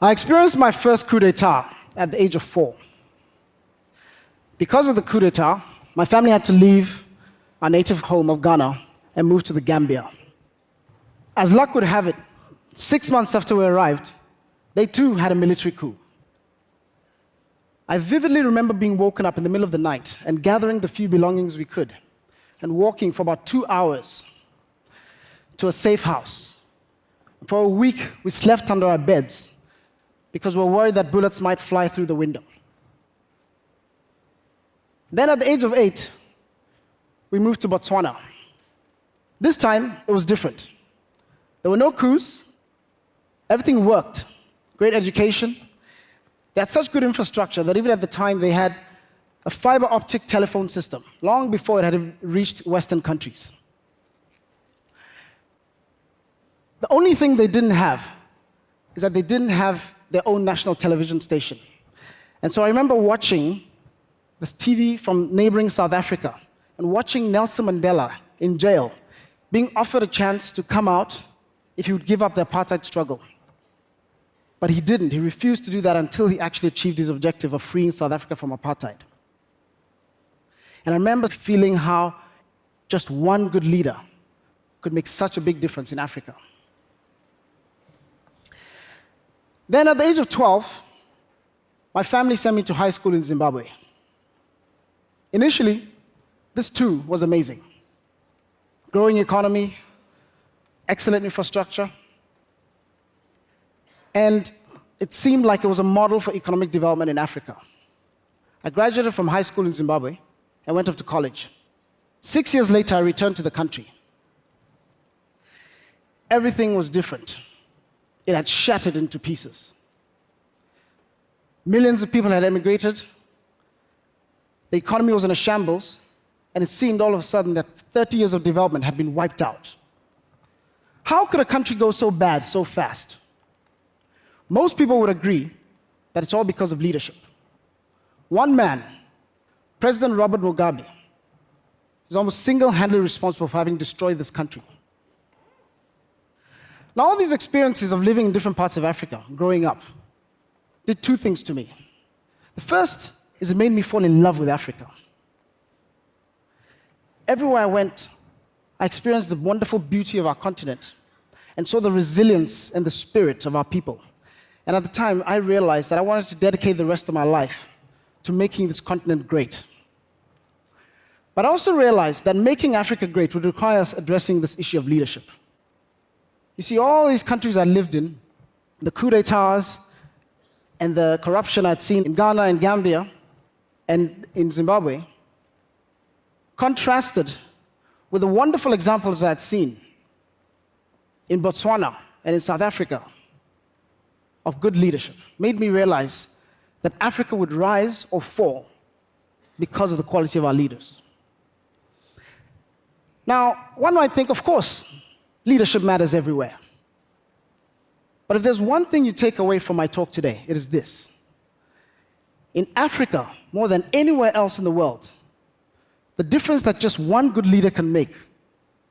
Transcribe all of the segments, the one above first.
I experienced my first coup d'etat at the age of 4. Because of the coup d'etat, my family had to leave our native home of Ghana and move to the Gambia. As luck would have it, 6 months after we arrived, they too had a military coup. I vividly remember being woken up in the middle of the night and gathering the few belongings we could and walking for about 2 hours to a safe house. For a week, we slept under our beds because we were worried that bullets might fly through the window. Then at the age of 8, we moved to Botswana. This time, it was different. There were no coups. Everything worked. Great education. They had such good infrastructure that even at the time, they had a fiber optic telephone system, long before it had reached Western countries. The only thing they didn't have is that they didn't have their own national television station. And so I remember watching this TV from neighboring South Africa and watching Nelson Mandela in jail being offered a chance to come out if he would give up the apartheid struggle. But he didn't. He refused to do that until he actually achieved his objective of freeing South Africa from apartheid. And I remember feeling how just one good leader could make such a big difference in Africa. Then at the age of 12, my family sent me to high school in Zimbabwe. Initially, this too was amazing. Growing economy, excellent infrastructure, and it seemed like it was a model for economic development in Africa. I graduated from high school in Zimbabwe and went off to college. 6 years later, I returned to the country. Everything was different. It had shattered into pieces. Millions of people had emigrated. The economy was in a shambles, and it seemed all of a sudden that 30 years of development had been wiped out. How could a country go so bad so fast? Most people would agree that it's all because of leadership. One man, President Robert Mugabe, is almost single-handedly responsible for having destroyed this country. Now, all these experiences of living in different parts of Africa, growing up, did two things to me. The first is it made me fall in love with Africa. Everywhere I went, I experienced the wonderful beauty of our continent and saw the resilience and the spirit of our people. And at the time, I realized that I wanted to dedicate the rest of my life to making this continent great. But I also realized that making Africa great would require us addressing this issue of leadership. You see, all these countries I lived in, the coup d'etats and the corruption I'd seen in Ghana and Gambia and in Zimbabwe, contrasted with the wonderful examples I'd seen in Botswana and in South Africa of good leadership. Made me realize that Africa would rise or fall because of the quality of our leaders. Now, one might think, of course, leadership matters everywhere. But if there's one thing you take away from my talk today, it is this. In Africa, more than anywhere else in the world, the difference that just one good leader can make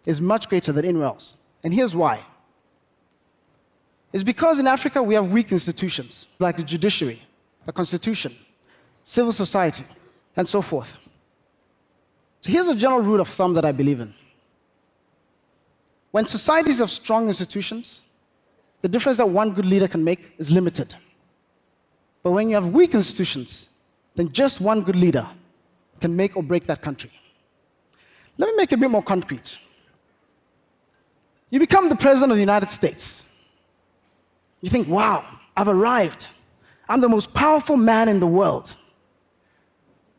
is much greater than anywhere else. And here's why. It's because in Africa we have weak institutions, like the judiciary, the constitution, civil society, and so forth. So here's a general rule of thumb that I believe in. When societies have strong institutions, the difference that one good leader can make is limited. But when you have weak institutions, then just one good leader can make or break that country. Let me make it a bit more concrete. You become the president of the United States. You think, wow, I've arrived. I'm the most powerful man in the world.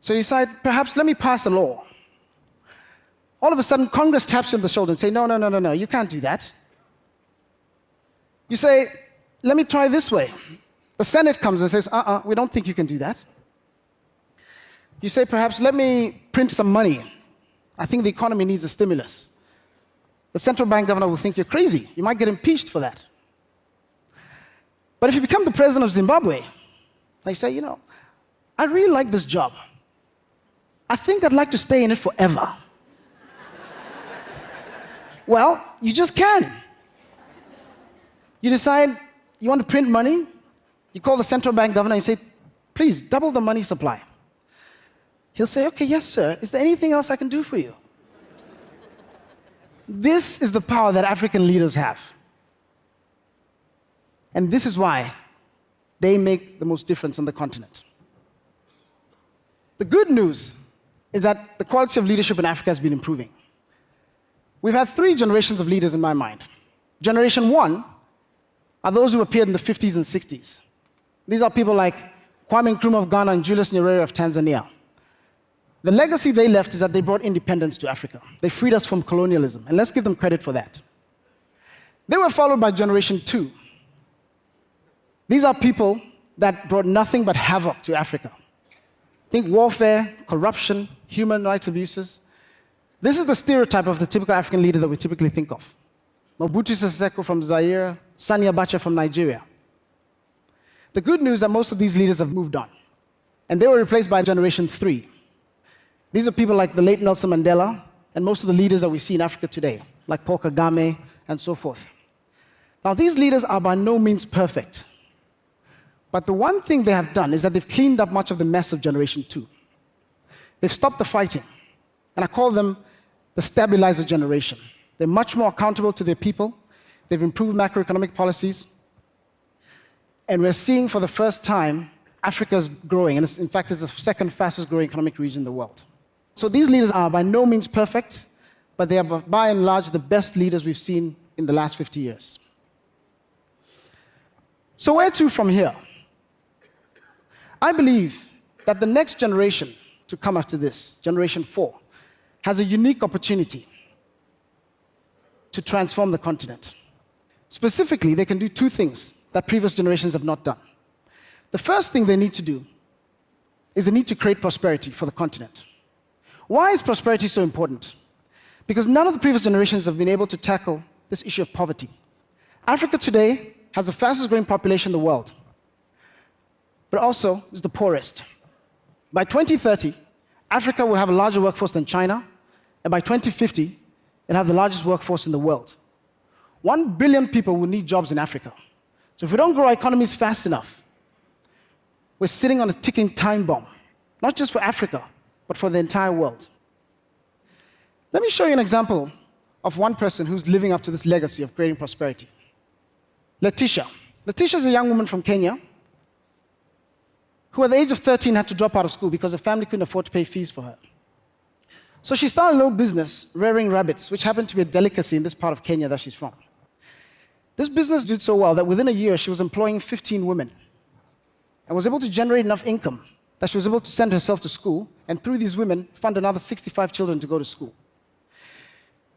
So you decide, perhaps let me pass a law. All of a sudden, Congress taps you on the shoulder and say, no, you can't do that. You say, let me try this way. The Senate comes and says, we don't think you can do that. You say, perhaps let me print some money. I think the economy needs a stimulus. The central bank governor will think you're crazy. You might get impeached for that. But if you become the president of Zimbabwe, and you say, I really like this job. I think I'd like to stay in it forever. Well, you just can. You decide you want to print money, You call the central bank governor and you say, please, double the money supply. He'll say, okay, yes, sir. Is there anything else I can do for you? This is the power that African leaders have. And this is why they make the most difference on the continent. The good news is that the quality of leadership in Africa has been improving. We've had 3 generations of leaders in my mind. Generation 1 are those who appeared in the 50s and 60s. These are people like Kwame Nkrumah of Ghana and Julius Nyerere of Tanzania. The legacy they left is that they brought independence to Africa. They freed us from colonialism, and let's give them credit for that. They were followed by Generation 2. These are people that brought nothing but havoc to Africa. Think warfare, corruption, human rights abuses. This is the stereotype of the typical African leader that we typically think of. Mobutu Sese Seko from Zaire, Sani Abacha from Nigeria. The good news is that most of these leaders have moved on, and they were replaced by Generation 3. These are people like the late Nelson Mandela and most of the leaders that we see in Africa today, like Paul Kagame and so forth. Now, these leaders are by no means perfect. But the one thing they have done is that they've cleaned up much of the mess of Generation 2. They've stopped the fighting. And I call them the stabilizer generation. They're much more accountable to their people. They've improved macroeconomic policies. And we're seeing for the first time Africa's growing. And in fact, it's the second fastest growing economic region in the world. So these leaders are by no means perfect, but they are by and large the best leaders we've seen in the last 50 years. So where to from here? I believe that the next generation to come after this, Generation 4, has a unique opportunity to transform the continent. Specifically, they can do 2 things that previous generations have not done. The first thing they need to do is they need to create prosperity for the continent. Why is prosperity so important? Because none of the previous generations have been able to tackle this issue of poverty. Africa today has the fastest growing population in the world, but also is the poorest. By 2030, Africa will have a larger workforce than China, and by 2050, it'll have the largest workforce in the world. 1 billion people will need jobs in Africa. So if we don't grow our economies fast enough, we're sitting on a ticking time bomb, not just for Africa, but for the entire world. Let me show you an example of one person who's living up to this legacy of creating prosperity. Letitia. Letitia is a young woman from Kenya who at the age of 13 had to drop out of school because her family couldn't afford to pay fees for her. So she started a little business rearing rabbits, which happened to be a delicacy in this part of Kenya that she's from. This business did so well that within a year she was employing 15 women and was able to generate enough income that she was able to send herself to school, and through these women, fund another 65 children to go to school.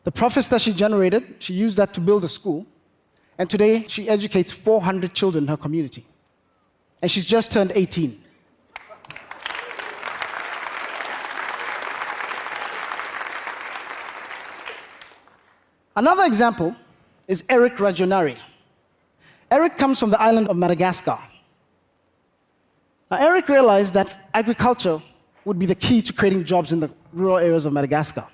The profits that she generated, she used that to build a school, and today she educates 400 children in her community. And she's just turned 18. Another example is Eric Rajonari. Eric comes from the island of Madagascar. Now, Eric realized that agriculture would be the key to creating jobs in the rural areas of Madagascar.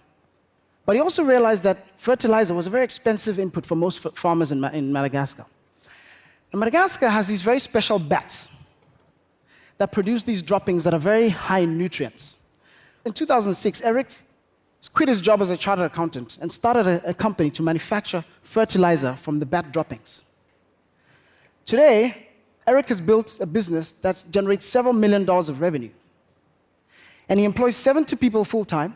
But he also realized that fertilizer was a very expensive input for most farmers in Madagascar. And Madagascar has these very special bats that produce these droppings that are very high in nutrients. In 2006, Eric quit his job as a chartered accountant and started a company to manufacture fertilizer from the bat droppings. Today, Eric has built a business that generates several $1 million of revenue. And he employs 70 people full-time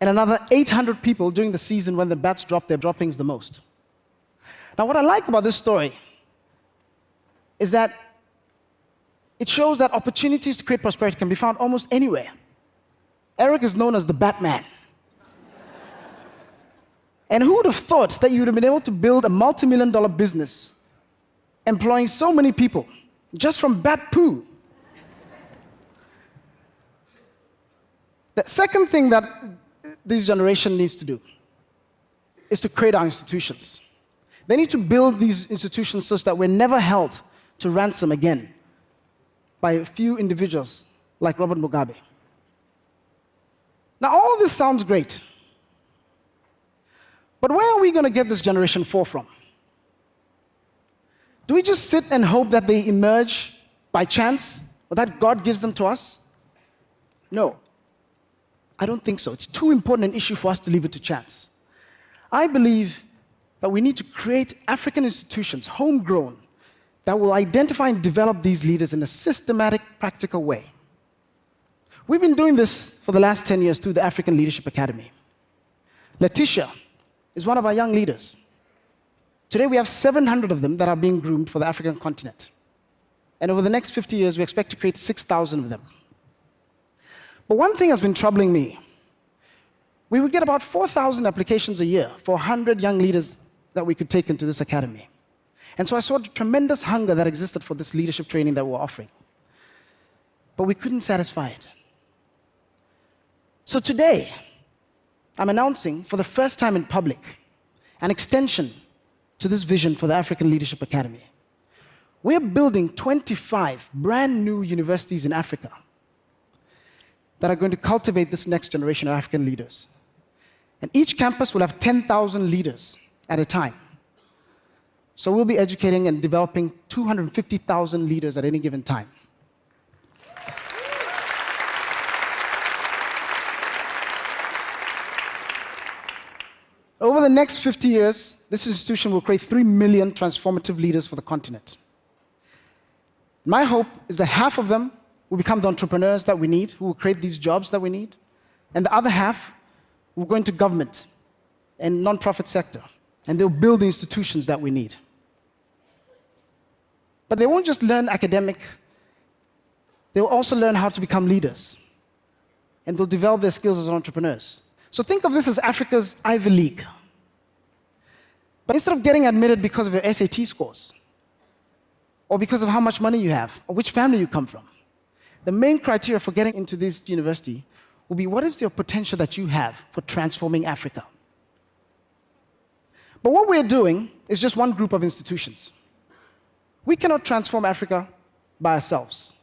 and another 800 people during the season when the bats drop their droppings the most. Now, what I like about this story is that it shows that opportunities to create prosperity can be found almost anywhere. Eric is known as the Batman. And who would have thought that you would have been able to build a multi-million-dollar business employing so many people just from bat poo? The second thing that this generation needs to do is to create our institutions. They need to build these institutions such that we're never held to ransom again by a few individuals like Robert Mugabe. Now, all this sounds great. But where are we going to get this Generation 4 from? Do we just sit and hope that they emerge by chance, or that God gives them to us? No, I don't think so. It's too important an issue for us to leave it to chance. I believe that we need to create African institutions, homegrown, that will identify and develop these leaders in a systematic, practical way. We've been doing this for the last 10 years through the African Leadership Academy. Letitia is one of our young leaders. Today we have 700 of them that are being groomed for the African continent. And over the next 50 years, we expect to create 6,000 of them. But one thing has been troubling me. We would get about 4,000 applications a year for 100 young leaders that we could take into this academy. And so I saw the tremendous hunger that existed for this leadership training that we're offering. But we couldn't satisfy it. So today, I'm announcing for the first time in public an extension to this vision for the African Leadership Academy. We're building 25 brand new universities in Africa that are going to cultivate this next generation of African leaders. And each campus will have 10,000 leaders at a time. So we'll be educating and developing 250,000 leaders at any given time. Over the next 50 years, this institution will create 3 million transformative leaders for the continent. My hope is that half of them will become the entrepreneurs that we need, who will create these jobs that we need, and the other half will go into government and non-profit sector, and they'll build the institutions that we need. But they won't just learn academic, they'll also learn how to become leaders, and they'll develop their skills as entrepreneurs. So think of this as Africa's Ivy League. But instead of getting admitted because of your SAT scores, or because of how much money you have, or which family you come from, the main criteria for getting into this university will be what is your potential that you have for transforming Africa. But what we're doing is just one group of institutions. We cannot transform Africa by ourselves.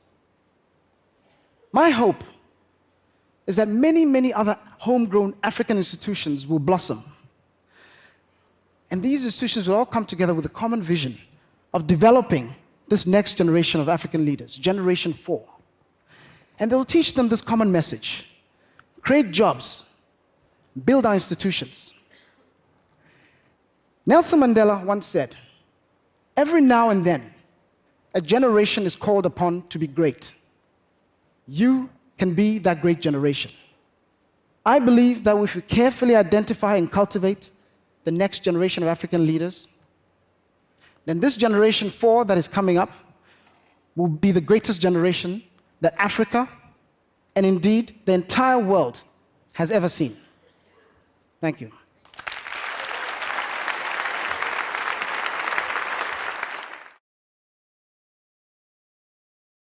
My hope is that many, many other homegrown African institutions will blossom. And these institutions will all come together with a common vision of developing this next generation of African leaders, Generation 4. And they'll teach them this common message: create jobs, build our institutions. Nelson Mandela once said, every now and then, a generation is called upon to be great. You can be that great generation. I believe that if we carefully identify and cultivate the next generation of African leaders, then this Generation 4 that is coming up will be the greatest generation that Africa, and indeed the entire world, has ever seen. Thank you.